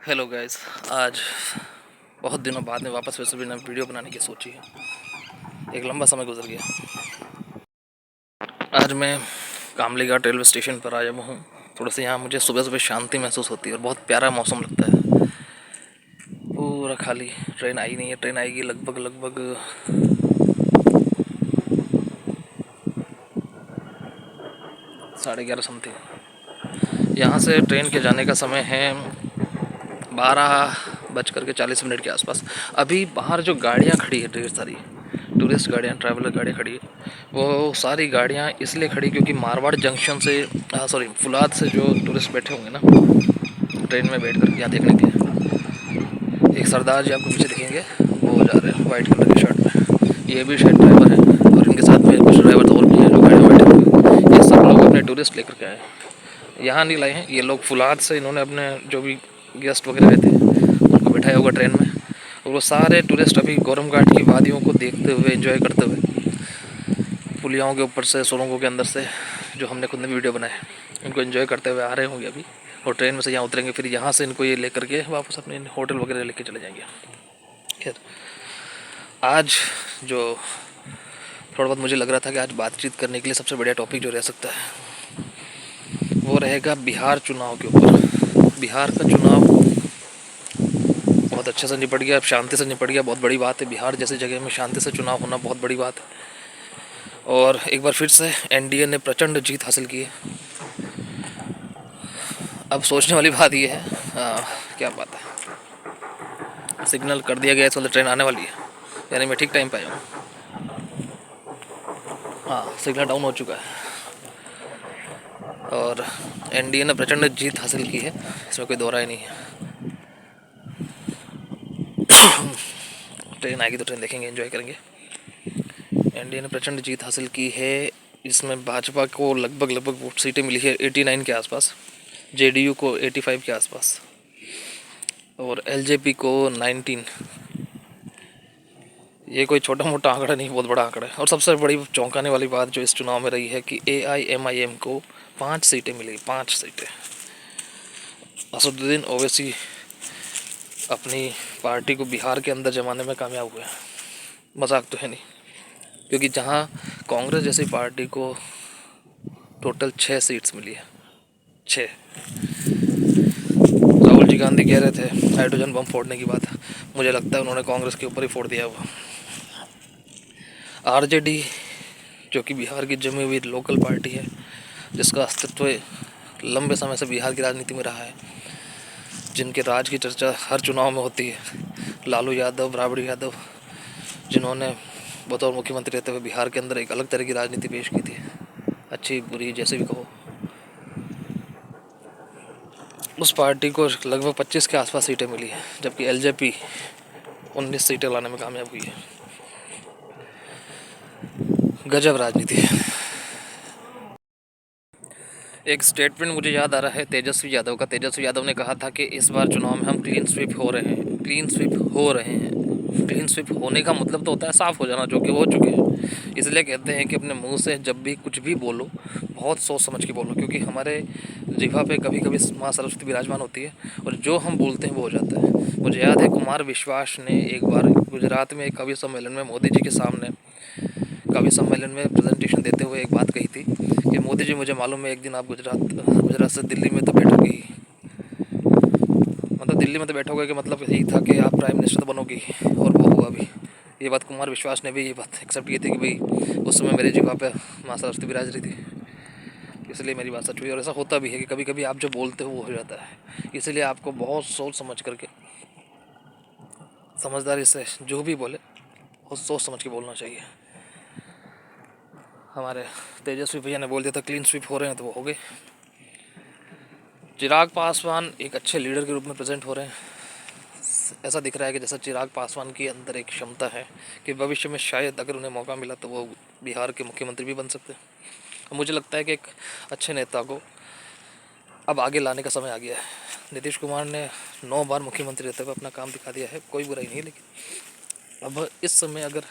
Hello guys. आज बहुत दिनों बाद में वापस वैसे भी वीडियो बनाने की सोची है। एक लंबा समय गुजर गया। आज मैं कामली घाट रेलवे स्टेशन पर आया हूँ। थोड़ा सा यहाँ मुझे सुबह सुबह शांति महसूस होती है और बहुत प्यारा मौसम लगता है। पूरा खाली, ट्रेन आई नहीं है। ट्रेन आएगी लगभग लगभग 11:30 समथिंग। यहाँ से ट्रेन के जाने का समय है 12:40 के आसपास। अभी बाहर जो गाड़ियाँ खड़ी है, ढेर सारी टूरिस्ट गाड़ियाँ, ट्रैवलर गाड़ियाँ खड़ी है, वो सारी गाड़ियाँ इसलिए खड़ी क्योंकि मारवाड़ जंक्शन से सॉरी फुलाद से जो टूरिस्ट बैठे होंगे ना ट्रेन में बैठ कर यहाँ देखने के लिए, एक सरदार जी आपको पीछे दिखेंगे, वो जा रहे हैं वाइट कलर की शर्ट में। ये भी शायद ड्राइवर है और इनके साथ में कुछ ड्राइवर और भी हैं जो गाड़ी में बैठे हुए। ये सब लोग अपने टूरिस्ट लेकर के आए हैं, यहाँ नहीं लाए हैं ये लोग। फुलाद से इन्होंने अपने जो भी गेस्ट वगैरह रहते हैं उनको बिठाया होगा ट्रेन में, और वो सारे टूरिस्ट अभी गौरम घाट की वादियों को देखते हुए, एंजॉय करते हुए, पुलियाओं के ऊपर से, सुरंगों के अंदर से, जो हमने खुद ने वीडियो बनाए, उनको एंजॉय करते हुए आ रहे होंगे अभी। और ट्रेन में से यहाँ उतरेंगे, फिर यहाँ से इनको ये लेकर के वापस अपने होटल वगैरह लेके चले जाएंगे। खैर, आज जो थोड़ा बहुत मुझे लग रहा था कि आज बातचीत करने के लिए सबसे बढ़िया टॉपिक जो रह सकता है वो रहेगा बिहार चुनाव के ऊपर। बिहार का चुनाव बहुत अच्छे से निपट गया, शांति से निपट गया। बहुत बड़ी बात है, बिहार जैसी जगह में शांति से चुनाव होना बहुत बड़ी बात है। और एक बार फिर से एनडीए ने प्रचंड जीत हासिल की है। अब सोचने वाली बात यह है, क्या बात है, सिग्नल कर दिया गया है, इस वाले ट्रेन आने वाली है, यानी मैं ठीक टाइम पे आया हूँ। हाँ, सिग्नल डाउन हो चुका है और एनडीए ने प्रचंड जीत हासिल की है, इसमें कोई दो राय नहीं है। ट्रेन आएगी तो ट्रेन देखेंगे, एंजॉय करेंगे। एनडीए ने प्रचंड जीत हासिल की है। इसमें भाजपा को लगभग लगभग वोट सीटें मिली है 89 के आसपास, जेडीयू को 85 के आसपास और एलजेपी को 19। ये कोई छोटा मोटा आंकड़ा नहीं, बहुत बड़ा आंकड़ा है। और सबसे बड़ी चौंकाने वाली बात जो इस चुनाव में रही है कि AIMIM को 5 सीटें मिली, 5 सीटें। असदुद्दीन ओवैसी अपनी पार्टी को बिहार के अंदर जमाने में कामयाब हुए। मजाक तो है नहीं, क्योंकि जहाँ कांग्रेस जैसी पार्टी को टोटल 6 सीट्स मिली है, 6। राहुल जी गांधी कह रहे थे हाइड्रोजन बम फोड़ने की बात, मुझे लगता है उन्होंने कांग्रेस के ऊपर ही फोड़ दिया हुआ। आरजेडी जो कि बिहार की जमी हुई लोकल पार्टी है, जिसका अस्तित्व लंबे समय से बिहार की राजनीति में रहा है, जिनके राज की चर्चा हर चुनाव में होती है, लालू यादव, राबड़ी यादव, जिन्होंने बतौर मुख्यमंत्री रहते हुए बिहार के अंदर एक अलग तरह की राजनीति पेश की थी, अच्छी बुरी जैसे भी कहो। उस पार्टी को लगभग 25 के आसपास सीटें मिली है, जबकि एलजेपी 19 सीटें लाने में कामयाब हुई है। गजब राजनीति है। एक स्टेटमेंट मुझे याद आ रहा है तेजस्वी यादव का। तेजस्वी यादव ने कहा था कि इस बार चुनाव में हम क्लीन स्वीप हो रहे हैं, क्लीन स्वीप हो रहे हैं। क्लीन स्वीप होने का मतलब तो होता है साफ़ हो जाना, जो कि हो चुके हैं। इसलिए कहते हैं कि अपने मुंह से जब भी कुछ भी बोलो बहुत सोच समझ के बोलो, क्योंकि हमारे जिह्वा पे कभी कभी माँ सरस्वती विराजमान होती है और जो हम बोलते हैं वो हो जाता है। मुझे याद है कुमार विश्वास ने एक बार गुजरात में एक कवि सम्मेलन में मोदी जी के सामने कवि सम्मेलन में प्रेजेंटेशन देते हुए एक बात कही थी कि मोदी जी, मुझे मालूम है एक दिन आप गुजरात से दिल्ली में तो बैठोगे ही, मतलब दिल्ली में तो बैठोगे कि मतलब यही था कि आप प्राइम मिनिस्टर तो बनोगी, और वो हुआ भी। ये बात कुमार विश्वास ने भी ये बात एक्सेप्ट की थी कि भाई उस समय मेरे जीवा पे माँ सरस्वती विराज रही थी, इसलिए मेरी बात सच हुई। और ऐसा होता भी है कि कभी कभी आप जो बोलते हो वो हो जाता है। इसलिए आपको बहुत सोच समझ करके, समझदारी से जो भी बोले बहुत सोच समझ के बोलना चाहिए। हमारे तेजस्वी भैया ने बोल दिया था क्लीन स्वीप हो रहे हैं, तो वो हो गए। चिराग पासवान एक अच्छे लीडर के रूप में प्रेजेंट हो रहे हैं। ऐसा दिख रहा है कि जैसा चिराग पासवान के अंदर एक क्षमता है कि भविष्य में शायद अगर उन्हें मौका मिला तो वो बिहार के मुख्यमंत्री भी बन सकते हैं। मुझे लगता है कि एक अच्छे नेता को अब आगे लाने का समय आ गया है। नीतीश कुमार ने 9 बार मुख्यमंत्री रहते हुए अपना काम दिखा दिया है, कोई बुराई नहीं है, लेकिन अब इस समय अगर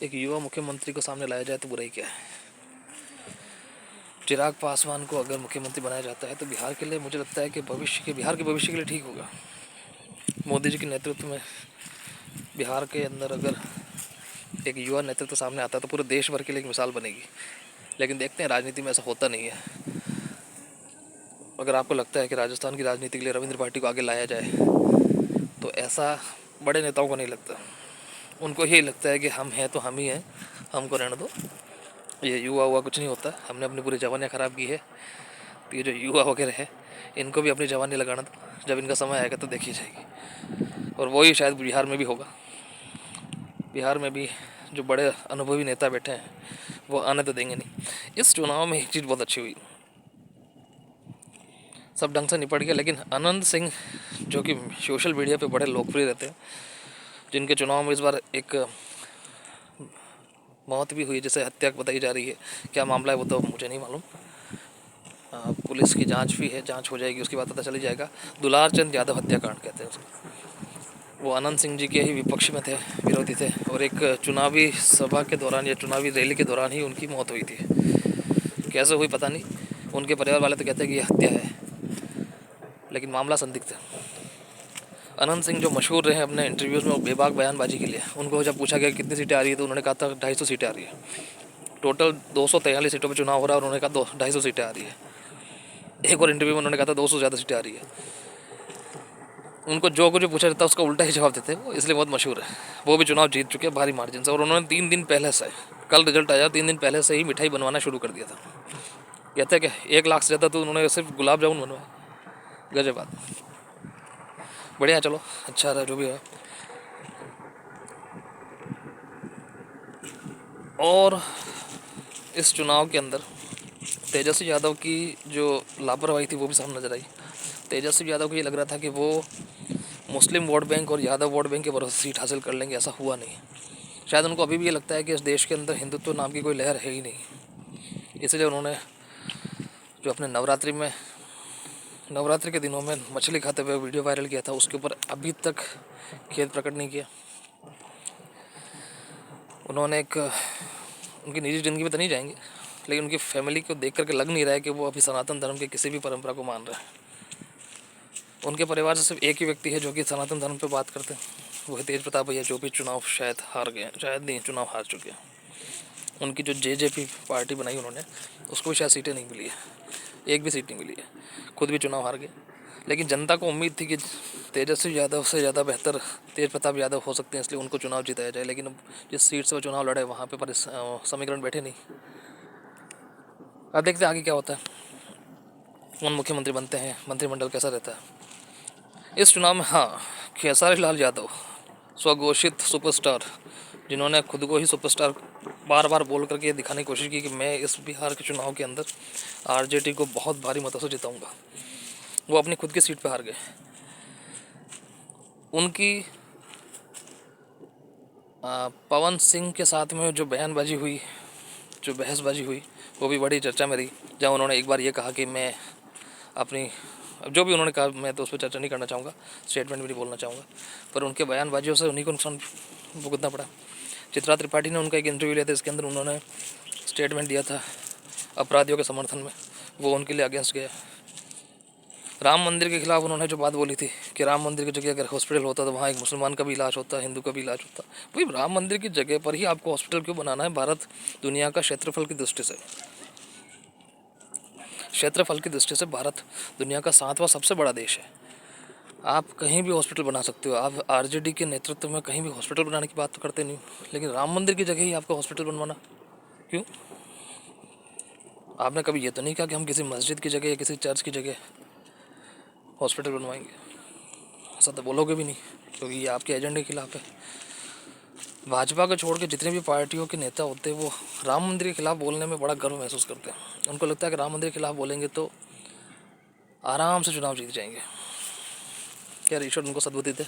एक युवा मुख्यमंत्री को सामने लाया जाए तो बुराई क्या है। चिराग पासवान को अगर मुख्यमंत्री बनाया जाता है तो बिहार के लिए मुझे लगता है कि बिहार के भविष्य के लिए ठीक होगा। मोदी जी के नेतृत्व में बिहार के अंदर अगर एक युवा नेतृत्व सामने आता है तो पूरे देश भर के लिए एक मिसाल बनेगी। लेकिन देखते हैं राजनीति में ऐसा होता नहीं है। अगर आपको लगता है कि राजस्थान की राजनीति के लिए रविंद्र पार्टी को आगे लाया जाए तो ऐसा बड़े नेताओं को नहीं लगता। उनको यही लगता है कि हम हैं तो हम ही हैं, हमको रहने दो, ये युवा हुआ कुछ नहीं होता, हमने अपनी पूरी जवानियाँ ख़राब की है, तो ये जो युवा वगैरह है इनको भी अपनी जवानी लगाना दो, जब इनका समय आएगा तो देखी जाएगी। और वही शायद बिहार में भी होगा। बिहार में भी जो बड़े अनुभवी नेता बैठे हैं वो आने तो देंगे नहीं। इस चुनाव में एक चीज़ बहुत अच्छी हुई, सब ढंग से निपट गया। लेकिन अनंत सिंह जो कि सोशल मीडिया पे बड़े लोकप्रिय रहते हैं, जिनके चुनाव में इस बार एक मौत भी हुई, जैसे हत्या बताई जा रही है, क्या मामला है वो तो मुझे नहीं मालूम। पुलिस की जांच भी है, जांच हो जाएगी उसके बाद पता चली जाएगा। दुलार चंद यादव हत्याकांड कहते हैं उसको। वो अनंत सिंह जी के ही विपक्ष में थे, विरोधी थे, और एक चुनावी सभा के दौरान या चुनावी रैली के दौरान ही उनकी मौत हुई थी। कैसे हुई पता नहीं, उनके परिवार वाले तो कहते हैं कि यह हत्या है, लेकिन मामला संदिग्ध है। अनंत सिंह जो मशहूर रहे अपने इंटरव्यूज़ में बेबाक बयानबाजी के लिए, उनको जब पूछा गया कितनी सीटें आ रही है तो उन्होंने कहा था 250 सीटें आ रही है। टोटल 243 सीटों पर चुनाव हो रहा है और उन्होंने कहा 250 सीटें आ रही है। एक और इंटरव्यू में उन्होंने कहा था 200 ज़्यादा सीटें आ रही है। उनको जो कुछ पूछा जाता है उसका उल्टा ही जवाब देते हैं वो, इसलिए बहुत मशहूर है। वो भी चुनाव जीत चुके हैं भारी मार्जिन से, और उन्होंने 3 दिन पहले से, कल रिजल्ट आया, 3 दिन पहले से ही मिठाई बनवाना शुरू कर दिया था। कहते हैं कि 1 लाख से ज़्यादा तो उन्होंने सिर्फ गुलाब जामुन बनवाया। गजब बात, बढ़िया, चलो अच्छा रहा जो भी है। और इस चुनाव के अंदर तेजस्वी यादव की जो लापरवाही थी वो भी सामने नजर आई। तेजस्वी यादव को ये लग रहा था कि वो मुस्लिम वोट बैंक और यादव वोट बैंक के भरोसे सीट हासिल कर लेंगे, ऐसा हुआ नहीं। शायद उनको अभी भी ये लगता है कि इस देश के अंदर हिंदुत्व नाम की कोई लहर है ही नहीं। इसलिए उन्होंने जो अपने नवरात्रि के दिनों में मछली खाते हुए वीडियो वायरल किया था, उसके ऊपर अभी तक खेद प्रकट नहीं किया। उन्होंने एक, उनकी निजी ज़िंदगी में तो नहीं जाएंगे, लेकिन उनकी फैमिली को देख करके लग नहीं रहा है कि वो अभी सनातन धर्म के किसी भी परंपरा को मान रहे हैं। उनके परिवार से सिर्फ एक ही व्यक्ति है जो कि सनातन धर्म पे बात करते हैं, वो है तेज प्रताप भैया, जो भी चुनाव शायद हार गए, शायद नहीं, चुनाव हार चुके हैं। उनकी जो जेजेपी पार्टी बनाई उन्होंने, उसको भी शायद सीटें नहीं मिली है, एक भी सीट नहीं मिली है, खुद भी चुनाव हार गए। लेकिन जनता को उम्मीद थी कि तेजस्वी यादव से ज़्यादा बेहतर तेज प्रताप यादव हो सकते हैं, इसलिए उनको चुनाव जिताया जाए। लेकिन अब जिस सीट से वो चुनाव लड़े वहाँ पे समीकरण बैठे नहीं। अब देखते हैं आगे क्या होता है, कौन मुख्यमंत्री बनते हैं, मंत्रिमंडल कैसा रहता है। इस चुनाव में हाँ, खेसारी लाल यादव स्वघोषित सुपरस्टार, जिन्होंने खुद को ही सुपरस्टार बार बार बोल करके दिखाने की कोशिश की कि मैं इस बिहार के चुनाव के अंदर आरजेडी को बहुत भारी मतों से जिताऊंगा, वो अपनी खुद की सीट पर हार गए। उनकी पवन सिंह के साथ में जो बयानबाजी हुई, जो बहसबाजी हुई, वो भी बड़ी चर्चा में रही। जहाँ उन्होंने एक बार ये कहा कि मैं अपनी, जो भी उन्होंने कहा मैं तो उस पर चर्चा नहीं करना चाहूँगा, स्टेटमेंट भी नहीं बोलना चाहूँगा, पर उनके बयानबाजियों से उन्हीं को नुकसान भुगतना पड़ा। चित्रा त्रिपाठी ने उनका एक इंटरव्यू लिया था, इसके अंदर उन्होंने स्टेटमेंट दिया था अपराधियों के समर्थन में, वो उनके लिए अगेंस्ट गया। राम मंदिर के खिलाफ उन्होंने जो बात बोली थी कि राम मंदिर की जगह अगर हॉस्पिटल होता तो वहाँ एक मुसलमान का भी इलाज होता, हिंदू का भी इलाज होता। भाई राम मंदिर की जगह पर ही आपको हॉस्पिटल क्यों बनाना है? भारत दुनिया का क्षेत्रफल की दृष्टि से, भारत दुनिया का 7वां सबसे बड़ा देश है। आप कहीं भी हॉस्पिटल बना सकते हो। आप आरजेडी के नेतृत्व में कहीं भी हॉस्पिटल बनाने की बात तो करते नहीं, लेकिन राम मंदिर की जगह ही आपको हॉस्पिटल बनवाना क्यों? आपने कभी ये तो नहीं कहा कि हम किसी मस्जिद की जगह या किसी चर्च की जगह हॉस्पिटल बनवाएंगे, ऐसा तो बोलोगे भी नहीं, क्योंकि ये आपके एजेंडे के खिलाफ है। भाजपा को छोड़ के जितने भी पार्टियों के नेता होते हैं वो राम मंदिर के खिलाफ बोलने में बड़ा गर्व महसूस करते हैं। उनको लगता है कि राम मंदिर के खिलाफ बोलेंगे तो आराम से चुनाव जीत जाएंगे। क्या ईश्वर उनको सद्बुद्धि दे।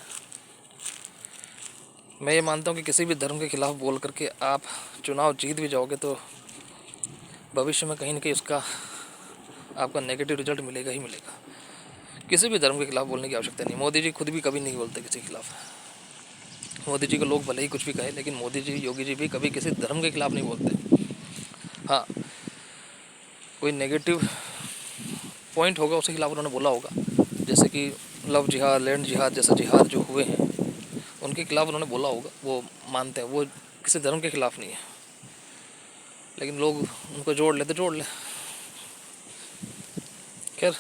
मैं ये मानता हूँ कि किसी भी धर्म के खिलाफ बोल करके आप चुनाव जीत भी जाओगे तो भविष्य में कहीं ना कहीं उसका आपका नेगेटिव रिजल्ट मिलेगा ही मिलेगा। किसी भी धर्म के खिलाफ बोलने की आवश्यकता नहीं। मोदी जी खुद भी कभी नहीं बोलते किसी के खिलाफ। मोदी जी को लोग भले ही कुछ भी कहे, लेकिन मोदी जी, योगी जी भी कभी किसी धर्म के खिलाफ नहीं बोलते। हाँ, कोई नेगेटिव पॉइंट होगा उसके खिलाफ उन्होंने बोला होगा, जैसे कि लव जिहाद, लैंड जिहाद जैसे जिहाद जो हुए हैं उनके खिलाफ उन्होंने बोला होगा, वो मानते हैं, वो किसी धर्म के खिलाफ नहीं है, लेकिन लोग उनको जोड़ ले। खैर,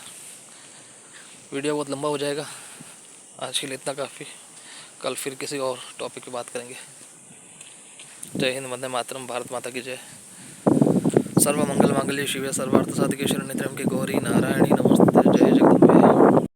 वीडियो बहुत लंबा हो जाएगा, आज के लिए इतना काफ़ी। कल फिर किसी और टॉपिक पे बात करेंगे। जय हिंद, वंदे मातरम, भारत माता की जय। सर्व मंगल मांगल्ये शिवे सर्वार्थ साधिके शरण्ये त्र्यंबके गौरी नारायणी नमोस्तुते।